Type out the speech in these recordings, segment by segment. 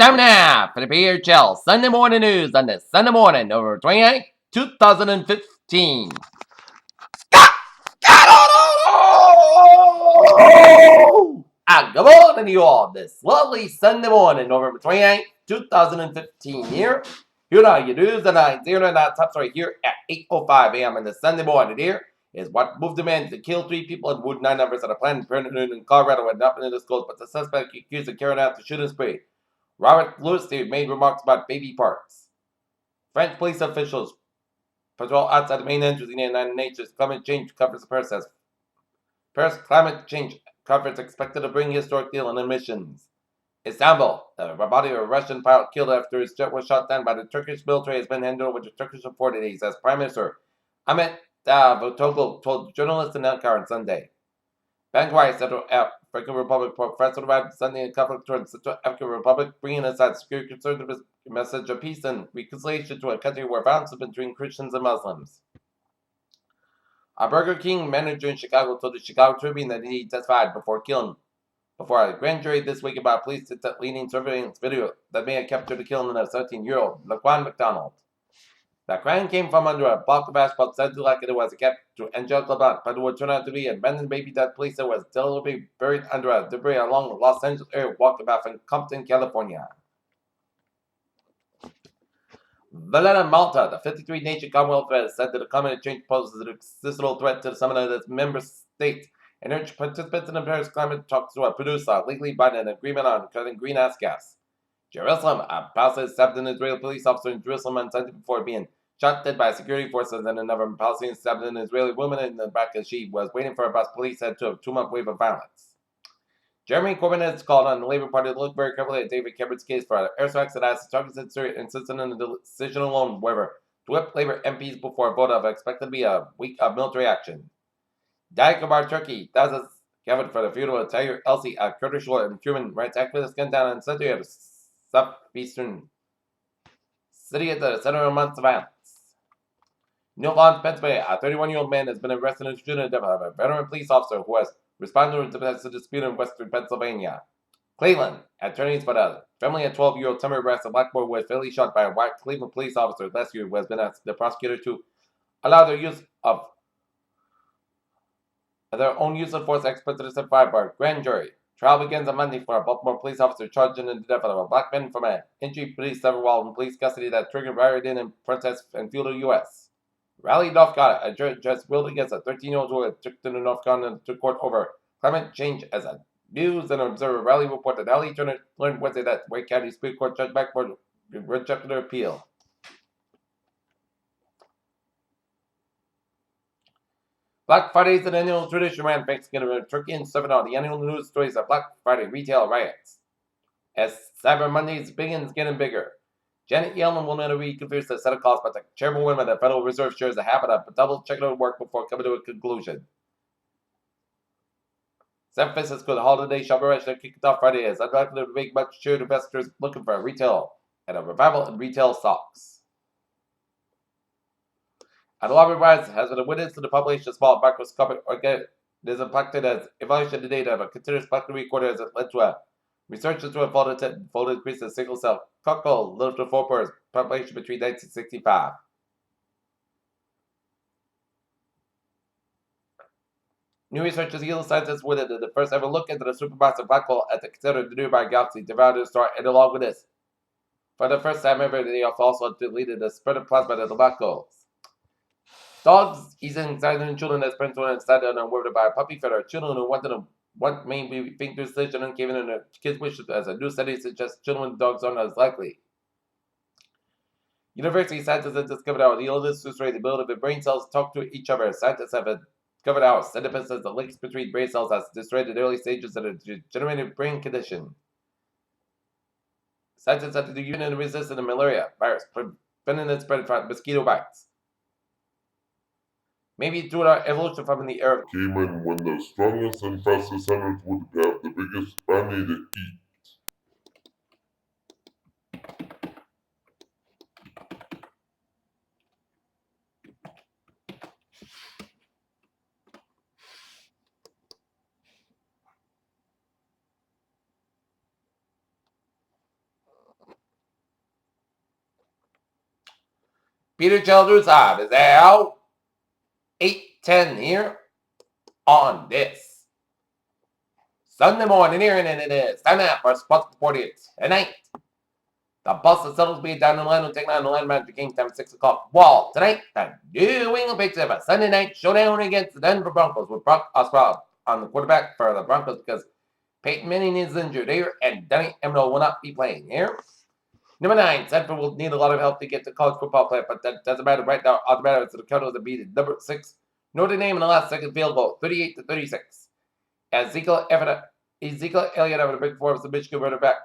Time now for the PHL Sunday morning news on this Sunday morning, November 28th, 2015. And good morning to you all this lovely Sunday morning, November 28th, 2015 here. You know you do the 909 tops right here at 8:05 a.m. on the Sunday morning here is what moved the man to kill 3 people in Wood 9 numbers at a Planned Parenthood in Colorado had not been disclosed, but the suspect accused of carrying out the shooting spree. Robert Louis made remarks about baby parts. French police officials patrol outside the main entrance in the United Nations Climate Change Conference of Paris says Paris Climate Change Conference expected to bring historic deal on emissions. Istanbul, the body of a Russian pilot killed after his jet was shot down by the Turkish military has been handed over to Turkish authorities, as Prime Minister Ahmet Davutoglu told journalists in Ankara on Sunday. Bangladesh, Central African Republic, Professor arrived Sunday in conflict towards Central African Republic, bringing aside security concerns with a message of peace and reconciliation to a country where violence is between Christians and Muslims. A Burger King manager in Chicago told the Chicago Tribune that he testified before a grand jury this week about police leading surveillance video that may have captured the killing of 17-year-old Laquan McDonald. The crime came from under a block of asphalt said like it was a cap to Angelica Blunt, but it would turn out to be an abandoned baby that police said was deliberately buried under a debris along the Los Angeles area walkabout in Compton, California. Valletta, Malta, the 53-nation Commonwealth has said that the climate change poses an existential threat to some of its member states and urged participants in the Paris climate talks to produce a legally binding agreement on cutting greenhouse gas. Jerusalem, a Palestinian stabbed an Israeli police officer in Jerusalem on Sunday before being shot dead by security forces, and another Palestinian stabbed an Israeli woman in the back as she was waiting for a bus. Police said to a 2-month wave of violence. Jeremy Corbyn has called on the Labour Party to look very carefully at David Cameron's case for airstrikes that has targets in Syria, insisting on the decision alone, however, to whip Labour MPs before a vote of expected to be a week of military action. Diyarbakir, Turkey, thousands gathered for the funeral of Tahir Elsi, a Kurdish lawyer and human rights activist, gunned down on Sunday at a southeastern city at the center of months of violence. New Orleans, Pennsylvania, a 31-year-old man has been arrested in shooting death of a veteran police officer who has responded to the dispute in western Pennsylvania. Cleveland, attorneys for the family of 12-year-old summer arrested black boy who was fatally shot by a white Cleveland police officer last year, who has been asked the prosecutor to allow their use of their own use of force experts to testify by a grand jury. Trial begins on Monday for a Baltimore police officer charged in the death of a black man from an injury police several while in police custody that triggered rioting and protests and fueled the U.S. Raleigh, North Carolina, a judge just ruled against a 13-year-old who had took to the North Carolina to court over climate change as a News and Observer Raleigh reported Raleigh learned Wednesday that Wake County Supreme Court Judge Blackboard rejected her appeal. Black Friday is an annual tradition around Thanksgiving in Turkey and serving all the annual news stories of Black Friday retail riots. As Cyber Mondays begins getting bigger, Janet Yellen will not reconfirm the set of calls, but the chairwoman of the Federal Reserve shares a habit of double-checking her work before coming to a conclusion. San Francisco's holiday shopper rush that kicked off Friday is unlikely to make much cheer to investors looking for a revival in retail stocks. And the lobby rise has been a witness to the population of small microscopic organism collected as evaluation to data of a continuous collected recorder as it led to a research into a fold increase in single cell cockle little to 4 per population between 1965. New research has yielded scientists with it the first ever look into the supermassive black hole at the considered nearby galaxy devoured the star, and along with this, for the first time ever, they have also deleted the spread of plasma of the black holes. Dogs easing anxiety in children that spent one inside and unworried by a puppy fed our children who wanted to what made me think their decision and giving in their kids' wishes as a new study suggests children with dogs aren't as likely. University scientists have discovered how the oldest the ability of brain cells talk to each other. Scientists have discovered how sediment says the links between brain cells as destroyed in early stages of a degenerative brain condition. Scientists have to use and resistant to malaria virus, preventing the spread from mosquito bites. Maybe through our evolution from in the air came in when the strongest and fastest hunters would have the biggest bounty to eat. Peter Childers is out 8:10 here on this Sunday morning here, and it is time now for Sports 40 tonight. The Boston Celtics be down in the line will take on the line match game time 6 o'clock. Wall tonight. The New England Patriots have a Sunday night showdown against the Denver Broncos with Brock Osweiler on the quarterback for the Broncos because Peyton Manning is injured here and Danny Amendola will not be playing here. Number 9, Sanford will need a lot of help to get to college football play, but that doesn't matter right now. All that matters is the Cardinals have beat number 6 Notre Dame in the last second field goal, 38-36. Ezekiel Elliott having a big performance, the Michigan running back.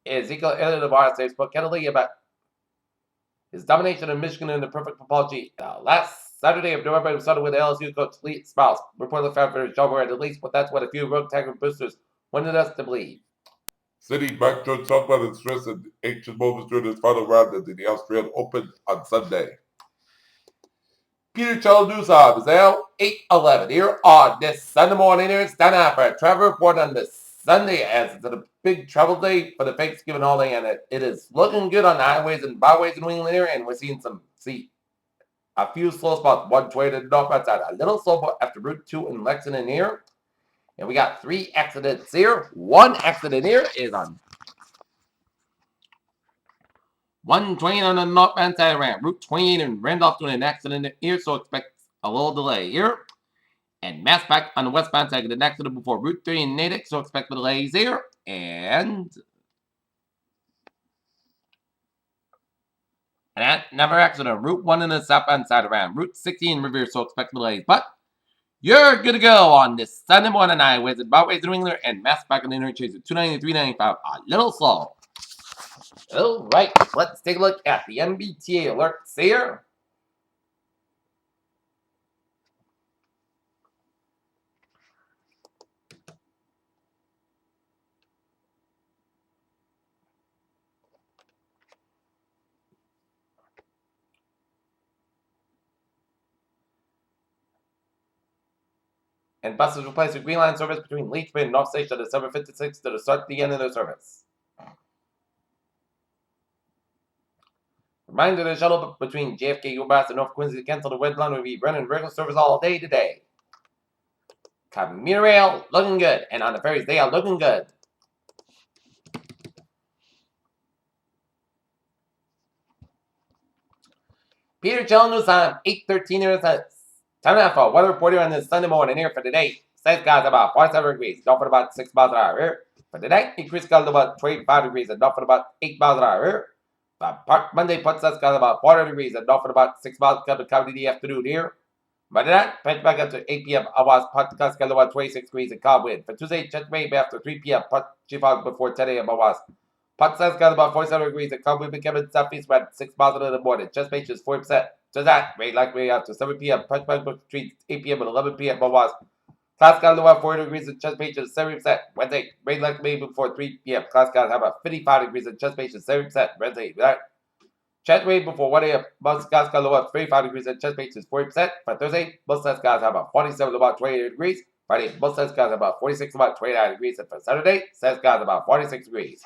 Ezekiel Elliott of Ohio State spoke candidly about his domination of Michigan in the perfect apology last Saturday of November started with LSU coach Lee Spouse. Reportedly found for John Moore at least, but that's what a few road tagger boosters wanted us to believe. City back George talked about his stress and anxious moments during his final round of the Australian Open on Sunday. Peter Childers is now 8:11 here on this Sunday morning. It's time now for a travel report on this Sunday as it's a big travel day for the Thanksgiving holiday, and it is looking good on the highways and byways in New England here, and we're seeing a few slow spots. 120 to the northbound side, a little slow after Route 2 in Lexington here, and we got 3 accidents here. One accident here is on 120 on the northbound side around Route 28 in Randolph doing an accident here, so expect a little delay here. And Mass back on the westbound side, an accident before Route 3 in Natick, so expect delays here. And another accident, Route 1 in the southbound side around Route 16 in Revere, so expect delays. But you're good to go on this Sunday morning highways and byways in New England and Mass back on the interchange at 293, 95, a little slow. All right, let's take a look at the MBTA alerts here. And buses replace the Green Line service between Leachman and North Station December 56 to the start the end of their service. Reminder, the shuttle between JFK, UMass, and North Quincy to cancel the red line will be running regular service all day today. Commuter rail looking good, and on the ferries they are looking good. Peter Childers on 8:13 here. Time now for a weather reporter on this Sunday morning here for today. Says guys about 47 degrees, down for about 6 miles an hour here. For today, increased got about 25 degrees and down for about 8 miles an hour here. Monday puts us got about 40 degrees and down for about 6 miles coming the afternoon here. But that pitch back up to 8 p.m. I was podcast got about 26 degrees and calm wind. For Tuesday, check wave after 3 p.m. Put chief out before 10 a.m. I was. Podcast got about 47 degrees and calm wind becoming southeast wind 6 miles in the morning. Chest page is 40%. So that rain likely after 7 p.m. Punch back between 8 p.m. and 11 p.m. I was. Class got about 40 degrees and chest page is 70%. Wednesday, rain likely before 3 p.m. Class got about 55 degrees and chest page is 70%. Wednesday, that. Chat rate before 1 a.m. Most guys got about 35 degrees and chest pace is 40%. For Thursday, most guys have about 47 about 28 degrees. Friday, most guys have about 46 about 29 degrees. And for Saturday, says guys about 46 degrees.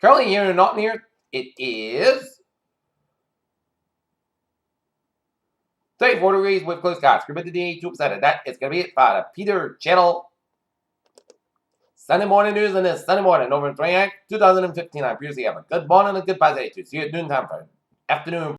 Currently here in Norton here, it is 34 degrees with close skies. Humidity 82%. And that is going to be it for the Peter Channel Sunday morning news on this Sunday morning, November 29th, 2015. I'm Pierce. Have a good morning and a good positive. See you at noontime for afternoon.